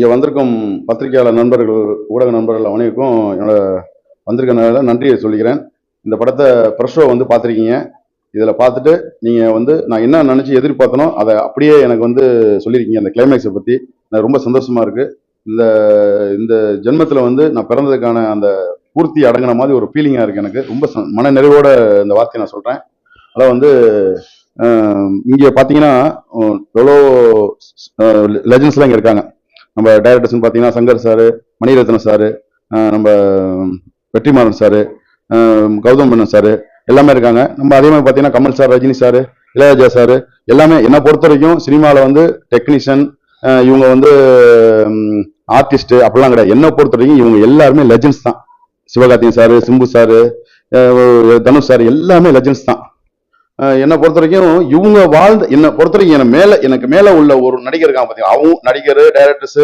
இங்கே வந்திருக்கும் பத்திரிகையாளர் நண்பர்கள், ஊடக நண்பர்கள் அனைவருக்கும் என்னோட வந்திருக்கனால நன்றியை சொல்லிக்கிறேன். இந்த படத்தை ப்ரெஷ் ஷோ வந்து பார்த்துருக்கீங்க. இதில் பார்த்துட்டு நீங்கள் வந்து நான் என்ன நினச்சி எதிர்பார்த்தனோ அதை அப்படியே எனக்கு வந்து சொல்லியிருக்கீங்க. அந்த கிளைமேக்ஸை பற்றி எனக்கு ரொம்ப சந்தோஷமாக இருக்குது. இந்த இந்த ஜென்மத்தில் வந்து நான் பிறந்ததுக்கான அந்த பூர்த்தி அடங்கின மாதிரி ஒரு ஃபீலிங்காக இருக்குது. எனக்கு ரொம்ப மன நிறைவோட இந்த வார்த்தையை நான் சொல்கிறேன். அதான் வந்து இங்கே பார்த்தீங்கன்னா எவ்வளோ லெஜண்ட்ஸ்லாம் இங்கே இருக்காங்க. நம்ம டைரக்டர்ஸ்னு பார்த்தீங்கன்னா சங்கர் சாரு, மணிரத்னம் சாரு, நம்ம வெற்றிமாறன் சாரு, கௌதம் மேனன் சாரு எல்லாமே இருக்காங்க. நம்ம அதே மாதிரி பார்த்தீங்கன்னா Kamal sir, Rajini sir, Ilaiyaraaja sir எல்லாமே என்னை பொறுத்த வரைக்கும் சினிமாவில் வந்து டெக்னீஷியன், இவங்க வந்து ஆர்டிஸ்ட் அப்படிலாம் கிடையாது. என்னை பொறுத்த வரைக்கும் இவங்க எல்லாருமே லெஜண்ட்ஸ் தான். Sivakarthikeyan sir, Simbu sir, Dhanush sir எல்லாமே லெஜண்ட்ஸ் தான். என்னை பொறுத்த வரைக்கும் இவங்க வாழ்ந்த என்னை பொறுத்த வரைக்கும் எனக்கு மேல உள்ள ஒரு நடிகர் இருக்காங்க பார்த்தீங்கன்னா, அவங்க நடிகர், டைரக்டர்ஸ்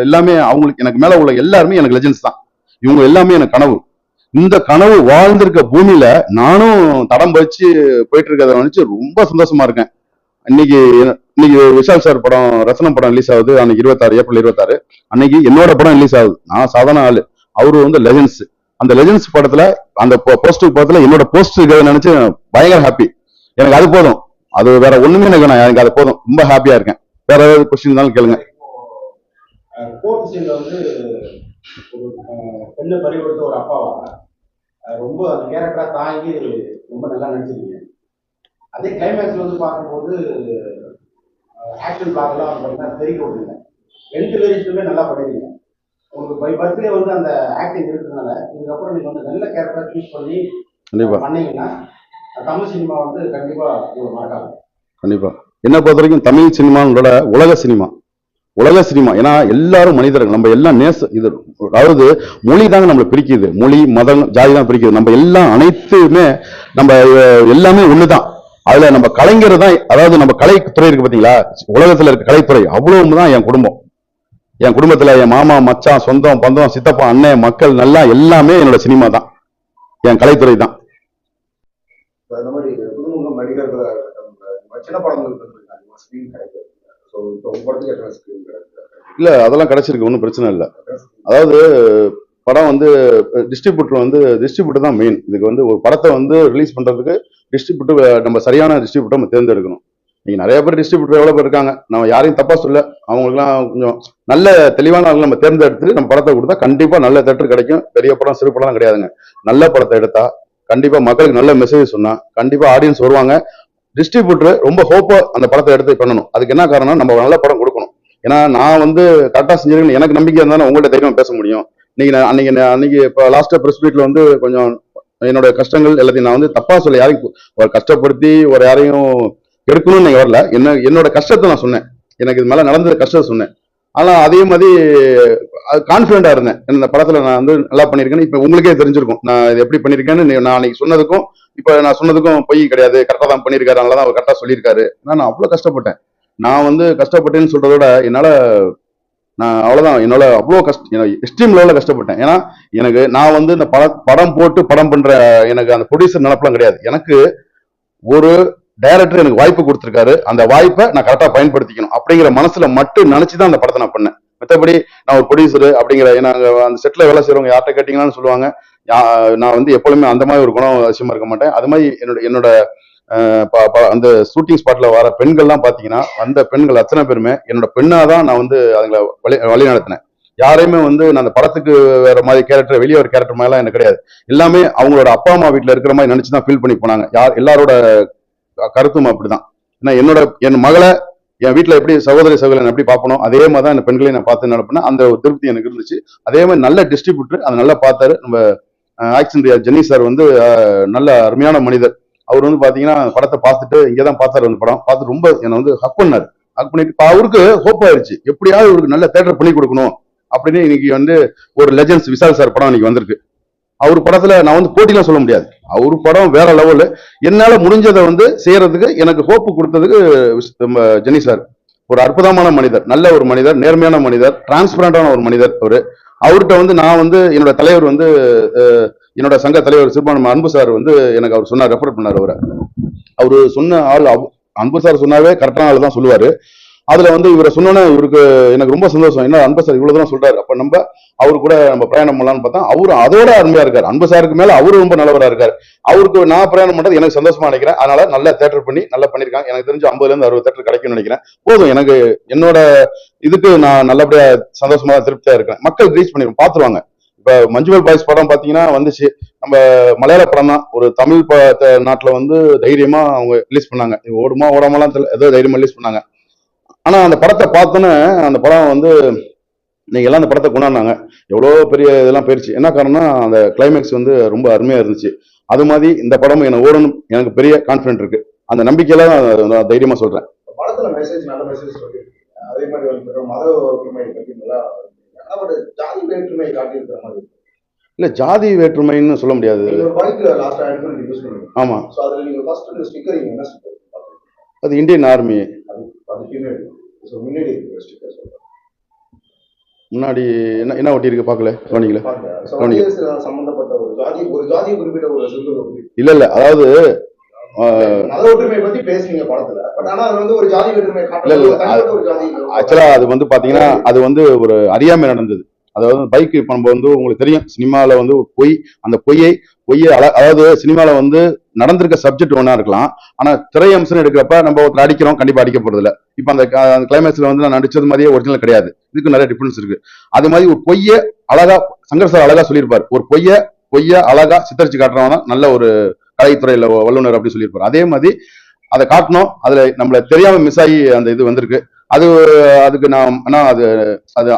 எல்லாமே அவங்களுக்கு எனக்கு மேல உள்ள எல்லாருமே எனக்கு லெஜண்ட்ஸ் தான். இவங்க எல்லாமே எனக்கு கனவு. இந்த கனவு வாழ்ந்திருக்க பூமியில நானும் தடம் பதிச்சு போயிட்டு இருக்கிறத நினைச்சு ரொம்ப சந்தோஷமா இருக்கேன். இன்னைக்கு விஷால் சார் படம், ரசனம் படம் ரிலீஸ் ஆகுது அன்னைக்கு 26 ஏப்ரல் 26. அன்னைக்கு என்னோட படம் ரிலீஸ் ஆகுது. நான் சாதாரண ஆளு, அவரு வந்து லெஜண்ட்ஸ். அந்த லெஜண்ட்ஸ் படத்துல அந்த போஸ்டர் படத்துல என்னோட போஸ்டர் நினைச்சு பயங்கர ஹாப்பி. எனக்கு அது போதும், அது வேற ஒண்ணுமே எனக்கு அது போதும். ரொம்ப ஹாப்பியா இருக்கேன். வேற ஏதாவது கொஸ்டின் இருந்தாலும் கேளுங்க. ஒரு பெண்ணை பறிகொடுத்த ஒரு அப்பாவா ரொம்ப அந்த கேரக்டரா தாங்கி ரொம்ப நல்லா நடிச்சிருக்கீங்க. அதே கிளைமேக்ஸ்ல வந்து பார்க்கும்போது ஆக்ஷன் பிளாக்லாம் பார்த்தீங்கன்னா தெரிவிக்க விட்டுருங்க. 2 வேரியன்ஸுமே நல்லா பண்ணிருக்கீங்க. உங்களுக்கு பை பர்த்டே வந்து அந்த ஆக்டிங் இருக்கிறதுனால இதுக்கப்புறம் நீங்க வந்து நல்ல கேரக்டரா சூஸ் பண்ணி பண்ணீங்கன்னா தமிழ் சினிமா வந்து கண்டிப்பா உங்களுக்கு மறக்காது. கண்டிப்பா என்ன பொறுத்த வரைக்கும் தமிழ் சினிமாவோட உலக சினிமா. ஏன்னா எல்லாரும் மனிதர்கள், நம்ம எல்லாம் இது அதாவது மொழி தாங்க நம்மளை பிரிக்குது. மொழி, மதம், ஜாதி தான் பிரிக்குது. நம்ம எல்லாம் அனைத்துமே நம்ம எல்லாமே ஒண்ணுதான். அதுல நம்ம கலைஞர் தான், அதாவது நம்ம கலைத்துறை இருக்கு பாத்தீங்களா, உலகத்துல இருக்க கலைத்துறை அவ்வளவுதான் என் குடும்பம். என் குடும்பத்துல என் மாமா, மச்சான், சொந்தம், பந்தம், சித்தப்பா, அண்ணன், மக்கள் நல்லா எல்லாமே என்னோட சினிமா தான், என் கலைத்துறை தான். இல்ல அதெல்லாம் கிடைச்சிருக்கு, ஒன்றும் பிரச்சனை இல்லை. அதாவது படம் வந்து டிஸ்ட்ரிபியூட்டர் தான் மெயின். இதுக்கு வந்து ஒரு படத்தை வந்து ரிலீஸ் பண்றதுக்கு டிஸ்ட்ரிபியூட்டர், நம்ம சரியான டிஸ்ட்ரிபியூட்டர் நம்ம தேர்ந்தெடுக்கணும். நீங்க நிறைய பேர் டிஸ்ட்ரிபியூட்டர் எவ்வளவு பேர் இருக்காங்க, நம்ம யாரையும் தப்பா சொல்ல. அவங்களுக்குலாம் கொஞ்சம் நல்ல தெளிவான நம்ம தேர்ந்தெடுத்து நம்ம படத்தை கொடுத்தா கண்டிப்பா நல்ல தேட்டர் கிடைக்கும். பெரிய படம் சிறு படம் கிடையாதுங்க. நல்ல படத்தை எடுத்தா கண்டிப்பா மக்களுக்கு நல்ல மெசேஜ் சொன்னா கண்டிப்பா ஆடியன்ஸ் வருவாங்க. டிஸ்ட்ரிபியூட்டர் ரொம்ப ஹோப்பா அந்த படத்தை எடுத்து பண்ணணும். அதுக்கு என்ன காரணம், நம்ம நல்ல படம் கொடுக்கணும். ஏன்னா நான் வந்து கரெக்டா செஞ்சிருக்கேன், எனக்கு நம்பிக்கை இருந்தாலும் உங்கள்கிட்ட தைரியம் பேச முடியும். அன்னைக்கு இப்போ லாஸ்டா பிரஸ் மீட்ல வந்து கொஞ்சம் என்னோட கஷ்டங்கள் எல்லாத்தையும் நான் வந்து தப்பா சொல்ல, யாரையும் ஒரு கஷ்டப்படுத்தி ஒரு யாரையும் எடுக்கணும்னு நீங்க வரல. என்னோட கஷ்டத்தை நான் சொன்னேன், எனக்கு இது மேல நடந்த கஷ்டத்தை சொன்னேன். ஆனா அதே மாதிரி கான்பிடண்டா இருந்தேன், இந்த படத்துல நான் வந்து நல்லா பண்ணிருக்கேன்னு. இப்ப உங்களுக்கே தெரிஞ்சிருக்கும் நான் இது எப்படி பண்ணிருக்கேன்னு. நான் அன்னைக்கு சொன்னதுக்கும் இப்ப நான் சொன்னதுக்கும் பொய் கிடையாது, கரெக்டா தான் பண்ணிருக்காரு. அதனாலதான் அவர் கரெக்டா சொல்லியிருக்காரு. நான் அவ்வளவு கஷ்டப்பட்டேன். நான் வந்து கஷ்டப்பட்டேன்னு சொல்றதோட நான் அவ்வளவுதான், என்னால அவ்வளவு எக்ஸ்ட்ரீம் லெவல்ல கஷ்டப்பட்டேன். ஏன்னா நான் வந்து இந்த படம் போட்டு படம் பண்ற எனக்கு அந்த ப்ரொடியூசர் நினைப்பெல்லாம் கிடையாது. எனக்கு ஒரு டைரக்டர் எனக்கு வாய்ப்பு கொடுத்திருக்காரு, அந்த வாய்ப்பை நான் கரெக்டா பயன்படுத்திக்கணும் அப்படிங்கிற மனசுல மட்டும் நினைச்சுதான் அந்த படத்தை நான் பண்ணேன். மற்றபடி நான் ஒரு ப்ரொடியூசர் அப்படிங்கிற, ஏன்னா அந்த செட்ல வேலை செய்யறவங்க யார்கிட்ட கேட்டீங்கன்னு சொல்லுவாங்க, நான் வந்து எப்பொழுதுமே அந்த மாதிரி ஒரு குணம் அவசியமா இருக்க மாட்டேன். அது மாதிரி என்னோட அந்த ஷூட்டிங் ஸ்பாட்ல வர பெண்கள்லாம் பாத்தீங்கன்னா, அந்த பெண்கள் அத்தனை பேருமே என்னோட பெண்ணாதான் நான் வந்து அதுங்களை வழி நடத்தினேன். யாரையுமே வந்து நான் அந்த படத்துக்கு வேற மாதிரி கேரக்டர், வெளியே ஒரு கேரக்டர் மாதிரிலாம் எனக்கு கிடையாது. எல்லாமே அவங்களோட அப்பா அம்மா வீட்டுல இருக்கிற மாதிரி நினைச்சுதான் ஃபீல் பண்ணி போனாங்க. எல்லாரோட கருத்தும் அப்படிதான். ஏன்னா என் மகளை என் வீட்டுல எப்படி சகோதரன் எப்படி பார்ப்பணும், அதே மாதிரி தான் இந்த பெண்களையும் நான் பார்த்து நடப்பினேன். அந்த ஒரு திருப்தி எனக்கு இருந்துச்சு. அதே மாதிரி நல்ல டிஸ்ட்ரிபியூட்டர் அதை நல்லா பார்த்தாரு. நம்ம ஆக்ஷன் ஜெனி சார் வந்து நல்ல அருமையான மனிதர். அவர் வந்து பாத்தீங்கன்னா படத்தை பார்த்துட்டு இங்கதான் பார்த்தாரு, அந்த படம் பார்த்து ரொம்ப என்னை வந்து ஹக் பண்ணாரு. ஹக் பண்ணிட்டு அவருக்கு ஹோப் ஆயிடுச்சு, எப்படியாவது அவருக்கு நல்ல தேட்டர் பண்ணி கொடுக்கணும் அப்படின்னு. இன்னைக்கு வந்து ஒரு லெஜண்ட்ஸ் விஷால் சார் படம் இன்னைக்கு வந்திருக்கு. அவர் படத்துல நான் வந்து போட்டிலாம் சொல்ல முடியாது, அவர் படம் வேற லெவலு. என்னால முடிஞ்சதை வந்து செய்யறதுக்கு எனக்கு ஹோப்பு கொடுத்ததுக்கு ஜெனி சார் ஒரு அற்புதமான மனிதர், நல்ல ஒரு மனிதர், நேர்மையான மனிதர், டிரான்ஸ்பரண்டான ஒரு மனிதர். அவர்கிட்ட வந்து நான் வந்து என்னோட தலைவர் வந்து என்னோட சங்க தலைவர் சிறுபான்மை அன்பு சார் வந்து எனக்கு அவர் சொன்னார், ரெஃபர் பண்ணார். அவரு சொன்ன ஆள், அன்பு சார் சொன்னாவே கரெக்டான ஆள் தான் சொல்லுவாரு. அதுல வந்து இவரை சொன்னோன்னே இவருக்கு எனக்கு ரொம்ப சந்தோஷம். என்ன அன்பு சார் இவ்வளவு தூரம் சொல்றாரு, அப்ப நம்ம அவரு கூட நம்ம பிரயாணம் பண்ணலாம்னு பார்த்தா அவரு அதோட அருமையா இருக்காரு. அன்பு சாருக்கு மேல அவரு ரொம்ப நல்லவரா இருக்காரு. அவருக்கு நான் பிரயாணம் பண்றது எனக்கு சந்தோஷமா நினைக்கிறேன். அதனால நல்ல தேட்டர் பண்ணி நல்லா பண்ணிருக்காங்க. எனக்கு தெரிஞ்சு 50ல இருந்து 60 தேட்டர் கிடைக்கும்னு நினைக்கிறேன். போதும் எனக்கு என்னோட இதுக்கு நான் நல்லபடியா சந்தோஷமா திருப்தியா இருக்கேன். மக்கள் ரீச் பண்ணிருக்கோம், பாத்துருவாங்க. இப்ப மஞ்சுமல் பாய்ஸ் படம் பாத்தீங்கன்னா வந்துச்சு. நம்ம மலையாள படம் தான், ஒரு தமிழ் நாட்டுல வந்து தைரியமா அவங்க ரிலீஸ் பண்ணாங்க. ஓடுமா ஓடாமலாம் தெரியல, ஏதோ தைரியமா ரிலீஸ் பண்ணாங்க. ஆனா அந்த படத்தை பார்த்தோன்னே அந்த படம் வந்து நீங்க எல்லாம் அந்த படத்தை கொண்டாடினாங்க. எவ்வளோ பெரிய இதெல்லாம் போயிருச்சு. என்ன காரணம்னா அந்த கிளைமேக்ஸ் வந்து ரொம்ப அருமையா இருந்துச்சு. அது மாதிரி இந்த படமும் என்ன ஓடணும் எனக்கு பெரிய கான்ஃபிடென்ட் இருக்கு. அந்த நம்பிக்கையில நான் தைரியமா சொல்றேன். படத்துல மெசேஜ் நல்ல மெசேஜ் சொல்லி அதே மாதிரி வந்து மத ஒற்றுமை பத்தி நல்லா ஜாதி வேற்றுமை காட்டியிருக்கிற மாதிரி. இல்ல ஜாதி வேற்றுமைன்னு சொல்ல முடியாது. ஒரு பைக் லாஸ்ட் ஆயிடுச்சு யூஸ் பண்ணுங்க. ஆமா, சோ அதுல நீங்க ஃபர்ஸ்ட் ஸ்டிக்கர் என்ன ஸ்டிக்கர் அது இந்தியன் ஆர்மி. அது பின்னாடி சோ முன்னாடி இருக்கிற ஸ்டிக்கர் சொல்றேன். முன்னாடி என்ன என்ன ஒட்டி இருக்கு பாக்கல கவனிக்கல. சம்பந்தப்பட்ட ஒரு ஜாதியை குறிப்பிட்ட ஒரு சிம்பிள். இல்ல இல்ல, அதாவது மத ஒற்றுமை பத்தி பேசுறீங்க படத்துல. பட் ஆனா அது வந்து ஒரு ஜாதி வேற்றுமை ஒரு ஜாதி. ஆக்சுவலா அது வந்து பாத்தீங்கன்னா அது வந்து ஒரு அறியாமை நடந்தது. அதாவது பைக் இப்ப நம்ம வந்து உங்களுக்கு தெரியும் சினிமால வந்து பொய், அந்த பொய்யை அதாவது சினிமால வந்து நடந்திருக்க சப்ஜெக்ட் ஒன்னா இருக்கலாம். ஆனா திரை அம்சம் எடுக்கிறப்ப நம்ம ஒருத்தர் அடிக்கிறோம், கண்டிப்பா அடிக்க போறது இல்ல. இப்ப அந்த கிளைமேக்ஸ்ல வந்து நான் நடிச்சது மாதிரியே ஒரிஜினல் கிடையாது. இதுக்கு நிறைய டிஃபரன்ஸ் இருக்கு. அது மாதிரி ஒரு பொய்ய அழகா சங்கர் சார் அழகா சொல்லியிருப்பாரு. ஒரு பொய்ய அழகா சித்தரிச்சு காட்டுறவங்க தான் நல்ல ஒரு கலைத்துறையில வல்லுநர் அப்படி சொல்லியிருப்பாரு. அதே மாதிரி அதை காட்டணும். அதுல நம்மள தெரியாம மிஸ் ஆகி அந்த இது வந்திருக்கு. அதுக்கு நான் அது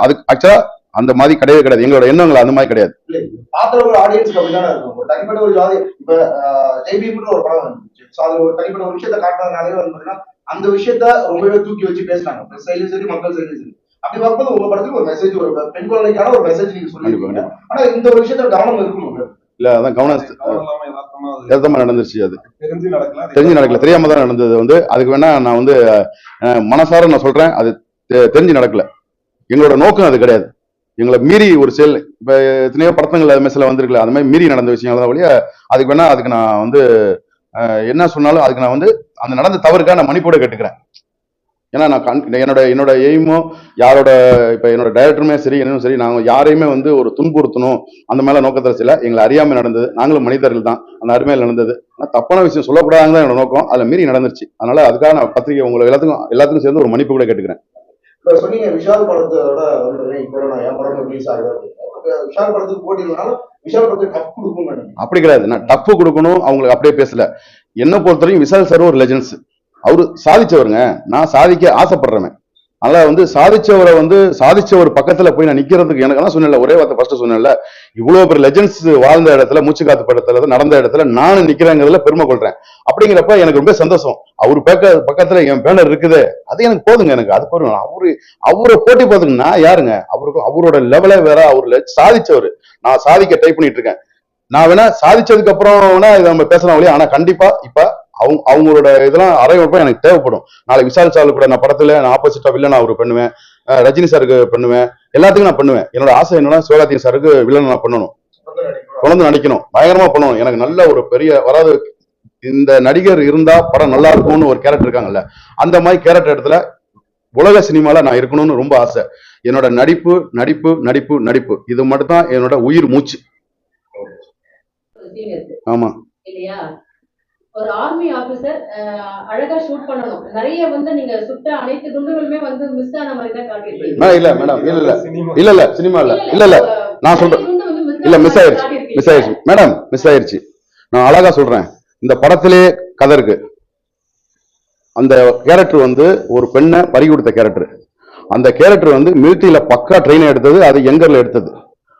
அதுக்கு ஆக்சுவலா அந்த மாதிரி கிடையவே கிடையாது. எங்களோட எண்ணங்கள் அந்த மாதிரி கிடையாது. ஒரு ஆடியன்ஸ்க்கு அப்படிதானே இருக்கும். தனிப்பட்ட ஒரு ஜாதி இப்ப ஜெய்பீம்னு ஒரு படம் வந்துச்சு. அதுல ஒரு தனிப்பட்ட ஒரு விஷயத்த காட்டுறதுனாலே வந்து அந்த விஷயத்த ரொம்பவே தூக்கி வச்சு பேசுறாங்க. பிரஸ் சைடும் சரி, மக்கள் சைடும் சரி. அப்படி பார்க்கும்போது உங்க படத்துக்கு ஒரு மெசேஜ், ஒரு பெண் குழந்தைக்கான ஒரு மெசேஜ் நீங்க சொல்லிருக்கீங்க. ஆனா இந்த ஒரு விஷயத்த கவனம் இருக்கணும். இல்ல அதான் கவனம் நடந்துருச்சு. அது தெரிஞ்சு நடக்கல, தெரியாம தான் நடந்தது. வந்து அதுக்கு வேணா நான் வந்து மனசார நான் சொல்றேன், அது தெரிஞ்சு நடக்கல. எங்களோட நோக்கம் அது கிடையாது. எங்களை மீறி ஒரு செயல் இப்ப எத்தனையோ படத்தங்கள் மெஸ்ல வந்திருக்கல, அது மாதிரி மீறி நடந்த விஷயங்கள் தான் வழியா. அதுக்கு வேணா அதுக்கு நான் வந்து என்ன சொன்னாலும் அதுக்கு நான் வந்து அந்த நடந்த தவறுக்காக நான் மன்னிப்போட கேட்டுக்கிறேன். ஏன்னா நான் என்னோட எய்மோ யாரோட இப்ப என்னோட டைரக்டருமே சரி என்னன்னு சரி, நாங்க யாரையுமே வந்து ஒரு துன்புறுத்தணும் அந்த மேல நோக்கத்துல சில எங்களை அறியாம நடந்தது. நாங்களும் மனிதர்கள் தான், அந்த அருமையில நடந்தது. ஆனா தப்பான விஷயம் சொல்லக்கூடாதுன்னு தான் என்னோட நோக்கம். அதுல மீறி நடந்துருச்சு. அதனால அதுக்காக நான் பத்திரிகை உங்களை எல்லாத்துக்கும் சேர்ந்து ஒரு மன்னிப்பு கூட கேட்டுக்கிறேன். இப்ப சொன்னீங்க விஷால் படத்தோட வந்து இப்போ நான் என் படம் ரிலீஸ் ஆகுது. விஷால் படத்துக்கு போட்டினாலும் விஷால் படத்துக்கு டஃப் கொடுக்கும். அப்படி கிடையாது, நான் டஃப் கொடுக்கணும் அவங்களுக்கு அப்படியே பேசல. என்ன பொறுத்தவரைக்கும் விஷால் சார் ஒரு லெஜெண்ட்ஸ். அவரு சாதிச்சவருங்க, நான் சாதிக்க ஆசைப்படுறேன். அதனால வந்து சாதிச்சவர் பக்கத்துல போய் நான் நிக்கிறதுக்கு எனக்கு தான் சொன்னேன்ல, ஒரே வார்த்தை ஃபர்ஸ்ட் சொன்னேன்ல, இவ்வளவு பெரிய லெஜெண்ட்ஸ் வாழ்ந்த இடத்துல, மூச்சு காத்து படத்துல நடந்த இடத்துல நானும் நிக்கிறேங்கிறதுல பெருமை கொள்றேன். அப்படிங்கிறப்ப எனக்கு ரொம்ப சந்தோஷம். அவரு பக்கத்துல என் பேனர் இருக்குது, அது எனக்கு போதுங்க. எனக்கு அது போதும். அவரை போட்டி போதுங்கன்னா யாருங்க, அவரோட லெவலே வேற. அவரு சாதிச்சவரு, நான் சாதிக்க ட்ரை பண்ணிட்டு இருக்கேன். நான் வேணா சாதிச்சதுக்கு அப்புறம் வேணா இதை நம்ம பேசலாம் வழியா. ஆனா கண்டிப்பா இப்ப அவங்களோட இதெல்லாம் அரைவப்ப எனக்கு தேவைப்படும். நாளைக்கு விஷால் சார் கூட நான் படத்துல நான் ஆப்போசிட்டா வில்லன் அவரு பண்ணுவேன், ரஜினி சாருக்கு பண்ணுவேன், எல்லாத்துக்கும் நான் பண்ணுவேன். என்னோட ஆசை என்னன்னா சிவகார்த்திகேயன் சாருக்கு வில்லன் நான் பண்ணணும், தொடர்ந்து நடிக்கணும், பயங்கரமா பண்ணணும். எனக்கு நல்ல ஒரு பெரிய வராது இந்த நடிகர் இருந்தா படம் நல்லா இருக்கும்னு ஒரு கேரக்டர் இருக்காங்கல்ல, அந்த மாதிரி கேரக்டர் இடத்துல உலக சினிமால நான் இருக்கணும்னு ரொம்ப ஆசை. என்னோட நடிப்பு நடிப்பு நடிப்பு நடிப்பு இது மட்டும் தான் என்னோட உயிர் மூச்சு. ஆமா இல்லையா? ஒரு ஆர்மி ஆபீசர் அழகா ஷூட் பண்ணணும். நிறைய வந்து நீங்க சுட்ட அனைத்து குண்டுகளுமே வந்து மிஸ் ஆன மாதிரி தான் காட்டிருக்கீங்க. இல்ல மேடம், இல்ல சினிமா இல்ல நான் சொல்றேன். இல்ல மிஸ் ஆயிருச்சு மேடம், மிஸ் ஆயிருச்சு. நான் அழகா சொல்றேன். இந்த படத்திலே கதை இருக்கு. அந்த கேரக்டர் வந்து ஒரு பெண்ணை பறி கொடுத்த கேரக்டர். அந்த கேரக்டர் வந்து மிலிட்டரியில பக்கா ட்ரெயின் எடுத்தது, அது எங்கர்ல எடுத்தது.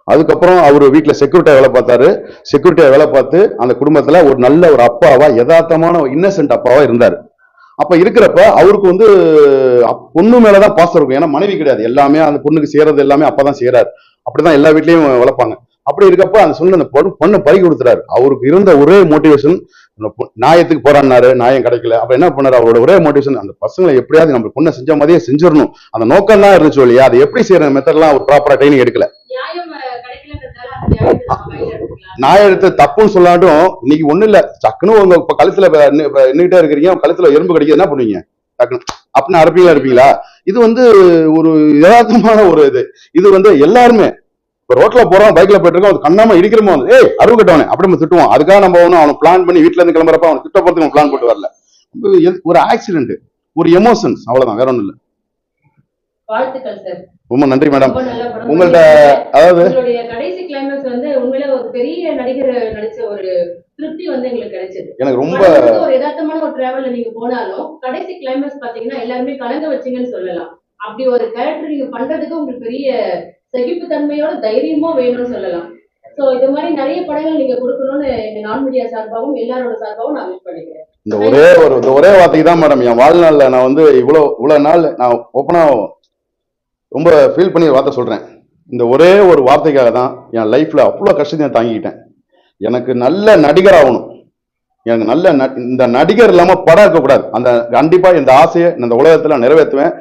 அதுக்கப்புறம் அவரு வீட்டுல செக்யூரிட்டியா வேலை பார்த்தாரு. செக்யூரிட்டியா வேலை பார்த்து அந்த குடும்பத்துல ஒரு நல்ல ஒரு அப்பாவா, யதார்த்தமான இன்னசென்ட் அப்பாவா இருந்தாரு. அப்ப இருக்கிறப்ப அவருக்கு வந்து பொண்ணு மேலதான் பாசம் இருக்கும். ஏன்னா மனைவி கிடையாது, எல்லாமே அந்த பொண்ணுக்கு செய்யறது எல்லாமே அப்பதான் செய்யறாரு. அப்படிதான் எல்லா வீட்லயும் வளர்ப்பாங்க. அப்படி இருக்கப்ப அந்த சொன்ன அந்த பொண்ணை பறி கொடுத்துறாரு. அவருக்கு இருந்த ஒரே மோட்டிவேஷன், நியாயத்துக்கு போராடினாரு, நியாயம் கிடைக்கல. அப்ப என்ன பண்ணாரு, அவரோட ஒரே மோட்டிவேஷன் அந்த பசங்களை எப்படியாவது நம்ம பொண்ணை செஞ்ச மாதிரியே செஞ்சிடணும். அந்த நோக்கம் தான் இருந்துச்சு இல்லையா? அதை எப்படி செய்யற மெத்தட்லாம் ஒரு ப்ராப்பரா ட்ரைனிங் எடுக்கல. நியாயம் எடுத்து தப்புன்னு சொல்லாட்டும் இன்னைக்கு ஒண்ணு இல்ல, டக்குன்னு உங்க கழுத்துல நின்றுகிட்டே இருக்கிறீங்க, கழுத்துல எறும்பு கடிக்க என்ன பண்ணுவீங்க? டக்குன்னு அப்படின்னு இருப்பீங்களா? இது வந்து ஒரு யதார்த்தமான ஒரு இது வந்து எல்லாருமே இப்ப ரோட்ல போறோம், பைக்ல போயிட்டு இருக்கோம், அது கண்ணாம இடிக்கிறமோ வந்து ஏய் அருவு கட்டவனே அப்படி நம்ம திட்டுவோம். அதுக்காக நம்ம ஒன்றும் அவனை பிளான் பண்ணி வீட்டுல இருந்து கிளம்புறப்ப அவனை திட்ட போறதுக்கு பிளான் போட்டு வரல. ஒரு ஆக்சிடென்ட், ஒரு எமோஷன்ஸ், அவ்வளவுதான், வேற ஒண்ணும் இல்ல. வாழ்த்துக்கள் சார். ரொம்ப நன்றி மேடம். ரொம்ப நல்ல படம் உங்கள்ட்ட பண்ணிருக்கீங்க. அதாவது உங்களுடைய கடைசி கிளைமேக்ஸ் வந்து உண்மையில ஒரு பெரிய நடிகர் நடிச்ச ஒரு திருப்தி வந்து எங்களுக்கு கிடைச்சது. எனக்கு ரொம்ப படம் வந்து ஒரு யதார்த்தமான ஒரு டிராவல்ல நீங்க போனாலும் கடைசி கிளைமேக்ஸ் பாத்தீங்கன்னா எல்லாருமே கலங்க வச்சீங்கன்னு சொல்லலாம். அப்படி ஒரு கேரக்டர் நீங்க பண்றதுக்கு உங்களுக்கு பெரிய சகிப்புத்தன்மையோட தைரியமும் வேணும்னு சொல்லலாம். சோ இது மாதிரி நிறைய படங்கள் நீங்க கொடுக்கணும்னு எங்க நான் மீடியா சார்பாகவும் எல்லாரோட சார்பாகவும் நான் விஷ் பண்ணிக்கிறேன். இந்த ஒரே வார்த்தைக்கு தான் மேடம் என் வாழ்நாள்ல நான் வந்து இவ்வளவு நாள் நான் ஓப்பனா ரொம்ப ஃபீல் பண்ணி வார்த்தை சொல்றேன். இந்த ஒரே ஒரு வார்த்தைக்காக தான் என் லைஃப்ல அவ்வளவு கஷ்டத்தை நான் தாங்கிக்கிட்டேன். எனக்கு நல்ல நடிகர் ஆகணும், எனக்கு நல்ல இந்த நடிகர் இல்லாம படம் இருக்கக்கூடாது. அந்த கண்டிப்பா இந்த ஆசையை இந்த உலகத்துல நிறைவேற்றுவேன்.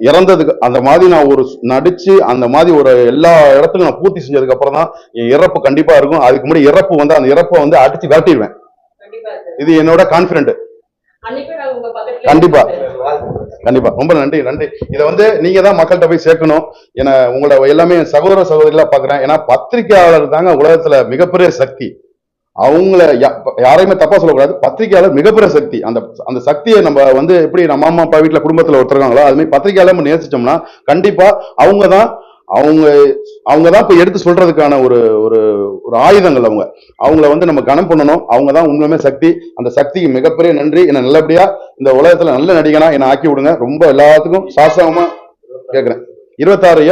இறந்ததுக்கு அந்த மாதிரி நான் ஒரு நடிச்சு அந்த மாதிரி ஒரு எல்லா இடத்துக்கும் நான் பூர்த்தி செஞ்சதுக்கு அப்புறம் தான் என் இறப்பு கண்டிப்பா இருக்கும். அதுக்கு முன்னாடி இறப்பு வந்து அந்த இறப்பை வந்து அடிச்சு விரட்டிடுவேன். இது என்னோட கான்பிடென்ட். கண்டிப்பா கண்டிப்பா. ரொம்ப நன்றி நன்றி. இதை வந்து நீங்க தான் மக்கள்கிட்ட போய் சேர்க்கணும். ஏன்னா உங்களோட எல்லாமே சகோதர சகோதரிகளா பாக்குறேன். ஏன்னா பத்திரிகையாளர் தாங்க உலகத்துல மிகப்பெரிய சக்தி. அவங்கள யாரையுமே தப்பா சொல்லக்கூடாது. பத்திரிகையாளர் மிகப்பெரிய சக்தி. அந்த சக்தியை நம்ம வந்து எப்படி நம்ம அம்மா அப்பா வீட்டுல குடும்பத்துல ஒருத்தருக்காங்களோ அது மாதிரி பத்திரிகையாளர் நம்ம நேசிச்சோம்னா கண்டிப்பா அவங்கதான் இப்ப எடுத்து சொல்றதுக்கான ஒரு ஒரு ஒரு ஆயுதங்கள். அவங்கள வந்து நம்ம கனம் பண்ணணும். அவங்கதான் உண்மையுமே சக்தி. அந்த சக்திக்கு மிகப்பெரிய நன்றி. என்ன நல்லபடியா இந்த உலகத்துல நல்ல நடிகனா என்ன ஆக்கி விடுங்க. ரொம்ப எல்லாத்துக்கும் சாசகமா கேட்கிறேன்.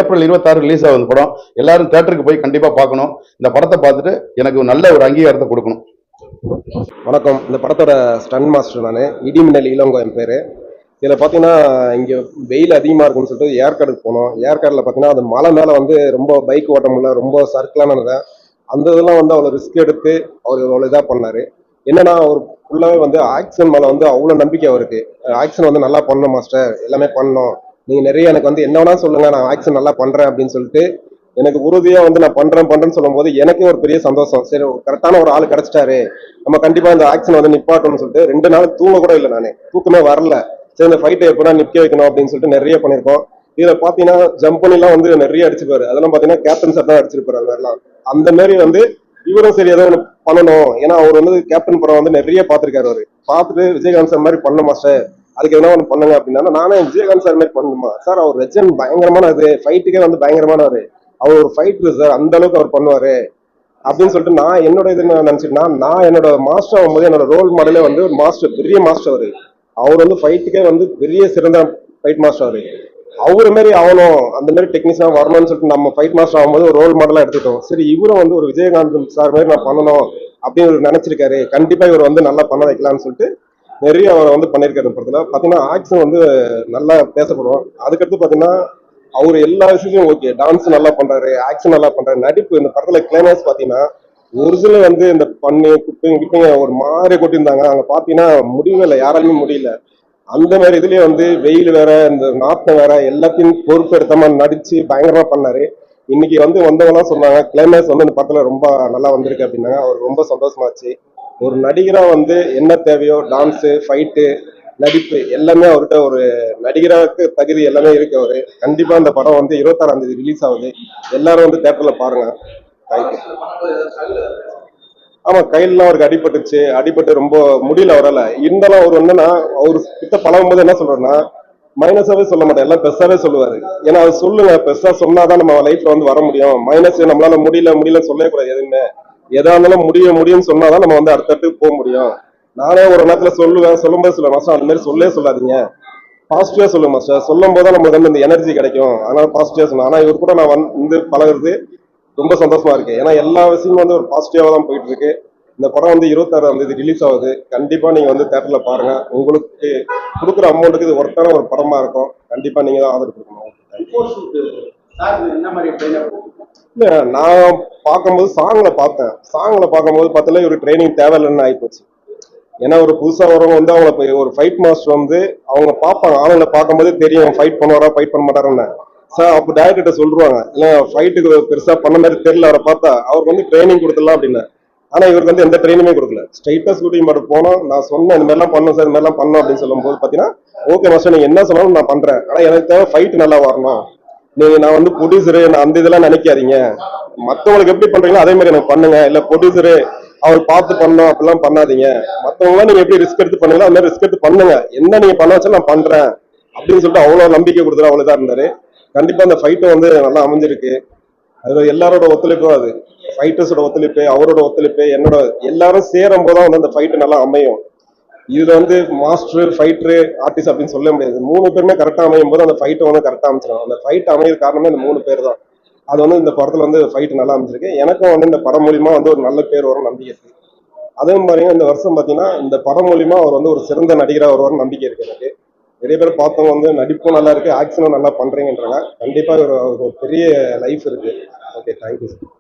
ஏப்ரல் 26 ரிலீஸ் ஆகுது படம். எல்லாரும் தியேட்டருக்கு போய் கண்டிப்பா பார்க்கணும். இந்த படத்தை பார்த்துட்டு எனக்கு நல்ல ஒரு அங்கீகாரத்தை கொடுக்கணும். வணக்கம். இந்த படத்தோட ஸ்டன் மாஸ்டர் நான். இடிமின்னல் இளங்கோ என் பேரு. இதில் பார்த்தீங்கன்னா இங்கே வெயில் அதிகமாக இருக்குன்னு சொல்லிட்டு ஏற்காடுக்கு போனோம். ஏற்காடில் பார்த்தீங்கன்னா அது மலை மேலே வந்து ரொம்ப பைக் ஓட்ட முடியல, ரொம்ப சர்க்கிளானது. அந்த இதெல்லாம் வந்து அவ்வளோ ரிஸ்க் எடுத்து அவர் அவ்வளோ இதாக பண்ணார். என்னன்னா அவர் ஃபுல்லாகவே வந்து ஆக்ஷன் மேலே வந்து அவ்வளோ நம்பிக்கை அவருக்கு. ஆக்ஷன் வந்து நல்லா பண்ணணும் மாஸ்டர், எல்லாமே பண்ணணும், நீங்கள் நிறைய எனக்கு வந்து என்ன வேணா சொல்லுங்க, நான் ஆக்ஷன் நல்லா பண்ணுறேன் அப்படின்னு சொல்லிட்டு எனக்கு உறுதியாக வந்து நான் பண்ணுறேன்னு சொல்லும் போது எனக்கே ஒரு பெரிய சந்தோஷம். சரி கரெக்டான ஒரு ஆள் கிடைச்சிட்டாரு, நம்ம கண்டிப்பாக இந்த ஆக்ஷன் வந்து நிப்பாட்டணும்னு சொல்லிட்டு 2 நாள் தூங்க கூட இல்லை. நான் தூக்கமே வரல. சரி இந்த ஃபைட்டை எப்படா நிற்க வைக்கணும் அப்படின்னு சொல்லிட்டு நிறைய பண்ணியிருக்கோம். இதில் பார்த்தீங்கன்னா ஜம்ப் பண்ணிலாம் வந்து நிறைய அடிச்சுப்பாரு. அதெல்லாம் பார்த்தீங்கன்னா கேப்டன் சார் தான் அடிச்சிருப்பாரு. அது மாதிரிலாம் அந்த மாதிரி வந்து இவரும் சரி ஏதோ ஒன்று பண்ணணும். ஏன்னா அவர் வந்து கேப்டன் படம் வந்து நிறைய பார்த்துருக்காரு. அவர் பார்த்துட்டு விஜயகாந்த் சார் மாதிரி பண்ண மாஸ்டர், அதுக்கு எதனா ஒன்று பண்ணுங்க அப்படின்னா நானே விஜயகாந்த் சார் மாதிரி பண்ணணுமா சார், அவர் லெஜண்ட், பயங்கரமான அது ஃபைட்டுக்கே வந்து பயங்கரமானவர், அவர் ஒரு ஃபைட்டர் சார், அந்த அளவுக்கு அவர் பண்ணுவாரு அப்படின்னு சொல்லிட்டு நான் என்னோட இது நினைச்சிட்டுனா நான் என்னோட மாஸ்டர் ஆகும்போது என்னோட ரோல் மாடலே வந்து ஒரு மாஸ்டர், பெரிய மாஸ்டர். அவர் வந்து ஃபைட்டுக்கே வந்து பெரிய சிறந்த ஃபைட் மாஸ்டர். அவரு மாரி ஆகணும், அந்த மாதிரி டெக்னிஷியனா வரணும்னு சொல்லிட்டு நம்ம ஃபைட் மாஸ்டர் ஆகும்போது ஒரு ரோல் மாடலா எடுத்துட்டோம். சரி இவரும் வந்து ஒரு விஜயகாந்த் சார் மாதிரி நான் பண்ணணும் அப்படின்னு நினைச்சிருக்காரு, கண்டிப்பா இவர் வந்து நல்லா பண்ண வைக்கலாம்னு சொல்லிட்டு நிறைய அவர் வந்து பண்ணியிருக்காரு. படத்துல பாத்தீங்கன்னா ஆக்ஷன் வந்து நல்லா பேசப்படும். அதுக்கடுத்து பாத்தீங்கன்னா அவர் எல்லா விஷயத்தையும் ஓகே, டான்ஸ் நல்லா பண்றாரு, ஆக்ஷன் நல்லா பண்றாரு, நடிப்பு. இந்த படத்துல கிளைமேக்ஸ் பாத்தீங்கன்னா ஒரிஜினல் வந்து இந்த பண்ணி குப்பிங்க ஒரு மாதிரி கொட்டியிருந்தாங்க. அங்க பாத்தீங்கன்னா முடியவே இல்லை, யாராலுமே முடியல. அந்த மாதிரி இதுலயே வந்து வெயில் வேற, இந்த நாட்டம் வேற, எல்லாத்தையும் பொறுப்பு எடுத்த மாதிரி நடிச்சு பயங்கரமா பண்ணாரு. இன்னைக்கு வந்து வந்தவங்களாம் சொன்னாங்க கிளைமேக்ஸ் வந்து இந்த படத்துல ரொம்ப நல்லா வந்திருக்கு அப்படின்னாங்க. அவர் ரொம்ப சந்தோஷமாச்சு. ஒரு நடிகரா வந்து என்ன தேவையோ டான்ஸு, ஃபைட்டு, நடிப்பு எல்லாமே அவர்கிட்ட ஒரு நடிகராக்கு தகுதி எல்லாமே இருக்கு. அவரு கண்டிப்பா இந்த படம் வந்து 26ஆம் தேதி ரிலீஸ் ஆகுது. எல்லாரும் வந்து தியேட்டர்ல பாருங்க. தேங்க்யூ. ஆமா, கையிலாம் அவருக்கு அடிபட்டு ரொம்ப முடியல அவரால். இருந்தாலும் அவர் என்னன்னா அவர் கிட்ட பழகும் போது என்ன சொல்றாருன்னா மைனஸாவே சொல்ல மாட்டேன், எல்லாம் பெருசாவே சொல்லுவாரு. ஏன்னா அது சொல்லுங்க, பெருசா சொன்னாதான் நம்ம லைஃப்ல வந்து வர முடியும். மைனஸ் நம்மளால முடியல சொல்லவே கூடாது. எதுவுமே எதா இருந்தாலும் முடியும்னு சொன்னாதான் நம்ம வந்து அடுத்தடுத்து போக முடியும். நானே ஒரு நேரத்துல சொல்லும்போது சொல்லுவேன் மாஸ்டர், அந்த மாதிரி சொல்லவே சொல்லாதீங்க, பாசிட்டிவா சொல்லுங்க மாஸ்டர், சொல்லும் போதுதான் நம்மளுக்கு வந்து இந்த எனர்ஜி கிடைக்கும், அதனால பாசிட்டிவா சொல்லணும். ஆனா இவர் கூட நான் வந்து பழகுறது ரொம்ப சந்தோஷமா இருக்கு. ஏன்னா எல்லா விஷயமும் வந்து ஒரு பாசிட்டிவா தான் போயிட்டு இருக்கு. இந்த படம் வந்து 26ஆம் தேதி ரிலீஸ் ஆகுது. கண்டிப்பா நீங்க வந்து தியேட்டர்ல பாருங்க. உங்களுக்கு கொடுக்குற அமௌண்ட்டுக்கு இது ஒருத்தான ஒரு படமா இருக்கும். கண்டிப்பா நீங்க தான் ஆதரவு கொடுக்கணும். இல்ல, நான் பார்க்கும்போது சாங்ல பார்க்கும்போது பார்த்தாலே ஒரு ட்ரைனிங் தேவையில்லைன்னு ஆயிப்போச்சு. ஏன்னா ஒரு புதுசா வரவங்க வந்து அவங்க ஒரு ஃபைட் மாஸ்டர் வந்து அவங்க பார்ப்பாங்க, ஆளுங்களை பார்க்கும்போது தெரியும் ஃபைட் பண்ணுவாரா ஃபைட் பண்ண மாட்டாருன்னு. சார் அப்போ டேரக்டர்கிட்ட சொல்லுவாங்க, இல்லை ஃபைட்டுக்கு பெருசா பண்ண மாதிரி தெரியல, அவரை பார்த்தா அவருக்கு வந்து ட்ரைனிங் கொடுத்துடலாம் அப்படின்னு. ஆனா இவருக்கு வந்து எந்த ட்ரைனிங்குமே கொடுக்கல. ஸ்ட்ரைட்டா ஷூட்டிங் மட்டும் போனோம். நான் சொன்னேன் இந்த மாதிரிலாம் பண்ணணும் சார், இந்த மாதிரிலாம் பண்ணணும் அப்படின்னு சொல்லும்போது பாத்தீங்கன்னா ஓகே மாஸ்டர் நீங்க என்ன சொன்னாலும் நான் பண்றேன், ஆனா எனக்கு தேவை ஃபைட் நல்லா வரணும். நான் வந்து ப்ரொடியூசரு அந்த இதெல்லாம் நினைக்காதீங்க, மத்தவங்களுக்கு எப்படி பண்றீங்களோ அதே மாதிரி எனக்கு பண்ணுங்க, இல்ல ப்ரொடியூசரு அவர் பார்த்து பண்ணோம் அப்படிலாம் பண்ணாதீங்க, மத்தவங்களாம் நீங்க எப்படி ரிஸ்க் எடுத்து பண்ணீங்களோ அது மாதிரி ரிஸ்க் எடுத்து பண்ணுங்க, என்ன நீங்க பண்ண வச்சாலும் நான் பண்றேன் அப்படின்னு சொல்லிட்டு அவ்வளவு நம்பிக்கை கொடுத்துரு அவ்வளவுதான் இருந்தாரு. கண்டிப்பா அந்த ஃபைட்டும் வந்து நல்லா அமைஞ்சிருக்கு. அது எல்லாரோட ஒத்துழைப்பும், அது ஃபைட்டர்ஸோட ஒத்துழைப்பு, அவரோட ஒத்துழைப்பு, என்னோட எல்லாரும் சேரும் போதுதான் வந்து அந்த ஃபைட் நல்லா அமையும். இதுல வந்து மாஸ்டர் ஃபைட்டரு ஆர்டிஸ்ட் அப்படின்னு சொல்ல முடியாது. 3 பேருமே கரெக்டா அமையும் போது அந்த ஃபைட்டை வந்து கரெக்டா அமைச்சிடும். அந்த ஃபைட் அமைய காரணமே இந்த 3 பேர் தான். அது வந்து இந்த படத்துல வந்து ஃபைட் நல்லா அமைஞ்சிருக்கு. எனக்கும் வந்து இந்த படம் மூலியமா வந்து ஒரு நல்ல பேர் வரும் நம்பிக்கை இருக்கு. அதே மாதிரி இந்த வருஷம் பாத்தீங்கன்னா இந்த படம் மூலியமா அவர் வந்து ஒரு சிறந்த நடிகரா வருவார் நம்பிக்கை இருக்கு எனக்கு. நிறைய பேர் பார்த்தவங்க வந்து நடிப்பும் நல்லா இருக்கு, ஆக்ஷனும் நல்லா பண்றீங்கன்றாங்க. கண்டிப்பா அவருக்கு ஒரு பெரிய லைஃப் இருக்கு. Okay, thank you sir.